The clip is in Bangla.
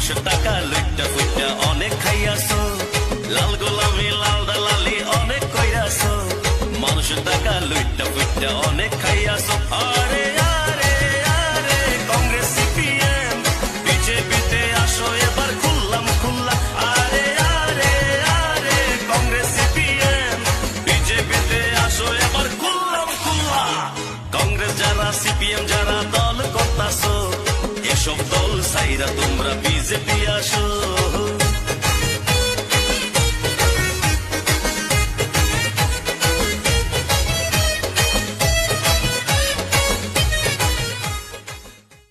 মানুষের টাকা লুইটা ফুইটা অনেক খাইয়াছো, লাল গোলামি লাল দালালি অনেক কইরাছো, মানুষের টাকা লুইটা ফুইটা অনেক খাইয়াছো। আরে আরে আরে কংগ্রেস সিপিএম বিজেপিতে আসো এবার খুললাম খুললা। আরে আরে আরে কংগ্রেস সিপিএম বিজেপিতে আসো এবার খুললাম খুললা। কংগ্রেস যারা সিপিএম যারা দল করতাছো, এসব দল সাইরা তোমরা বিজেপি আসো।